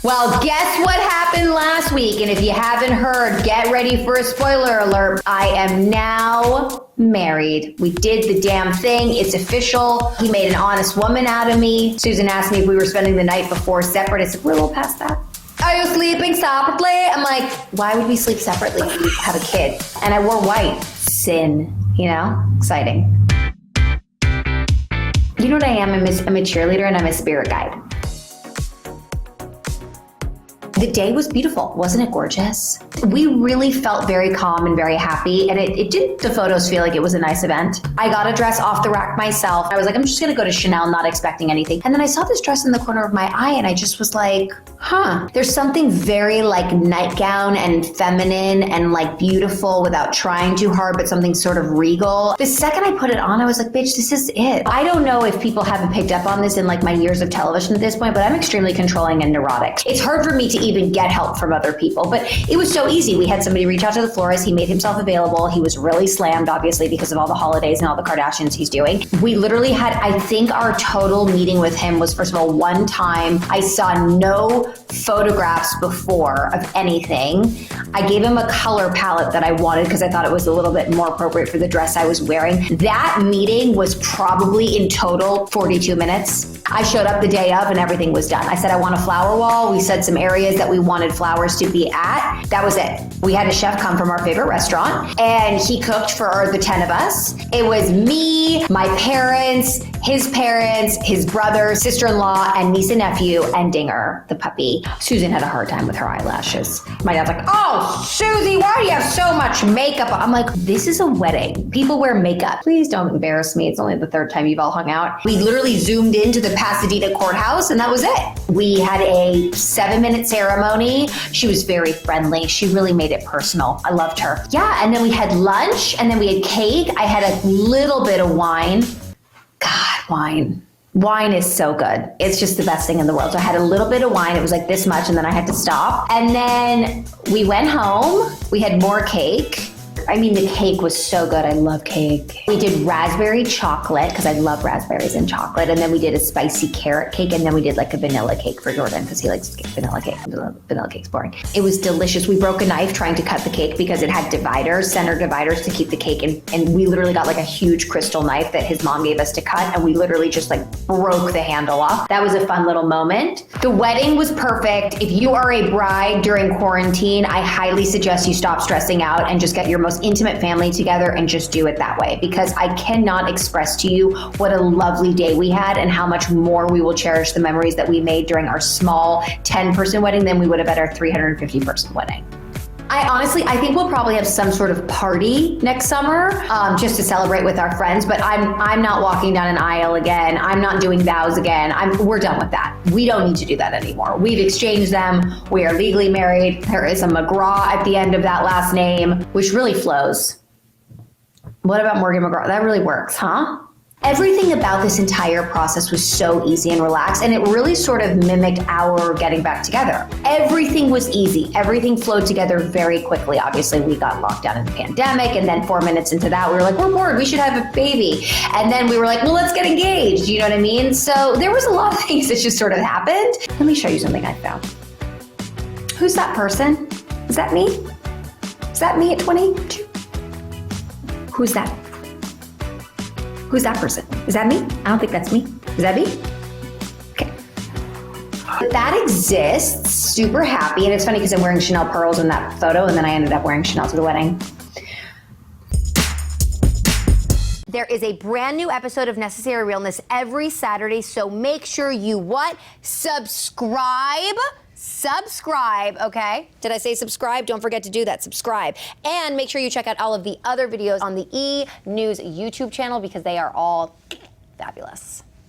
Well, guess what happened last week? And if you haven't heard, get ready for a spoiler alert. I am now married. We did the damn thing. It's official. He made an honest woman out of me. Susan asked me if we were spending the night before separate. I said, we're a little past that. Are you sleeping separately? I'm like, why would we sleep separately if we have a kid? And I wore white. Sin, you know? Exciting. You know what I am? I'm a cheerleader and I'm a spirit guide. The day was beautiful. Wasn't it gorgeous? We really felt very calm and very happy. And it did the photos feel like it was a nice event. I got a dress off the rack myself. I was like, I'm just gonna go to Chanel, not expecting anything. And then I saw this dress in the corner of my eye and I just was like, huh. There's something very like nightgown and feminine and like beautiful without trying too hard, but something sort of regal. The second I put it on, I was like, bitch, this is it. I don't know if people haven't picked up on this in like my years of television at this point, but I'm extremely controlling and neurotic. It's hard for me to even get help from other people, but it was so easy. We had somebody reach out to the florist. He made himself available. He was really slammed, obviously, because of all the holidays and all the Kardashians he's doing. We literally had, I think our total meeting with him was, first of all, one time. I saw no photographs before of anything. I gave him a color palette that I wanted because I thought it was a little bit more appropriate for the dress I was wearing. That meeting was probably in total 42 minutes. I showed up the day of and everything was done. I said, I want a flower wall. We said some areas that we wanted flowers to be at. That was it. We had a chef come from our favorite restaurant and he cooked for the 10 of us. It was me, my parents, his brother, sister-in-law, and niece and nephew, and Dinger, the puppy. Susan had a hard time with her eyelashes. My dad's like, oh, Susie, why do you have so much makeup? I'm like, this is a wedding. People wear makeup. Please don't embarrass me. It's only the third time you've all hung out. We literally zoomed into the Pasadena courthouse and that was it. We had a 7-minute ceremony. She was very friendly. She really made it personal. I loved her. Yeah, and then we had lunch and then we had cake. I had a little bit of wine. God, wine. Wine is so good. It's just the best thing in the world. So I had a little bit of wine. It was like this much and then I had to stop. And then we went home. We had more cake. I mean, the cake was so good. I love cake. We did raspberry chocolate because I love raspberries and chocolate. And then we did a spicy carrot cake. And then we did like a vanilla cake for Jordan because he likes vanilla cake. Vanilla cake's boring. It was delicious. We broke a knife trying to cut the cake because it had dividers, center dividers to keep the cake in. And we literally got like a huge crystal knife that his mom gave us to cut. And we literally just like broke the handle off. That was a fun little moment. The wedding was perfect. If you are a bride during quarantine, I highly suggest you stop stressing out and just get your most intimate family together and just do it that way, because I cannot express to you what a lovely day we had and how much more we will cherish the memories that we made during our small 10-person wedding than we would have at our 350-person wedding. I think we'll probably have some sort of party next summer just to celebrate with our friends, but I'm not walking down an aisle again. I'm not doing vows again. We're done with that. We don't need to do that anymore. We've exchanged them. We are legally married. There is a McGraw at the end of that last name, which really flows. What about Morgan McGraw? That really works, huh? Everything about this entire process was so easy and relaxed, and it really sort of mimicked our getting back together. Everything was easy. Everything flowed together very quickly. Obviously, we got locked down in the pandemic, and then 4 minutes into that, we were like, we're bored. We should have a baby. And then we were like, well, let's get engaged. You know what I mean? So there was a lot of things that just sort of happened. Let me show you something I found. Who's that person? Is that me? Is that me at 22? Who's that? Who's that person? Is that me? I don't think that's me. Is that me? Okay. That exists, super happy. And it's funny because I'm wearing Chanel pearls in that photo and then I ended up wearing Chanel to the wedding. There is a brand new episode of Necessary Realness every Saturday, so make sure you what? Subscribe, okay? Did I say subscribe? Don't forget to do that, subscribe. And make sure you check out all of the other videos on the E! News YouTube channel because they are all fabulous.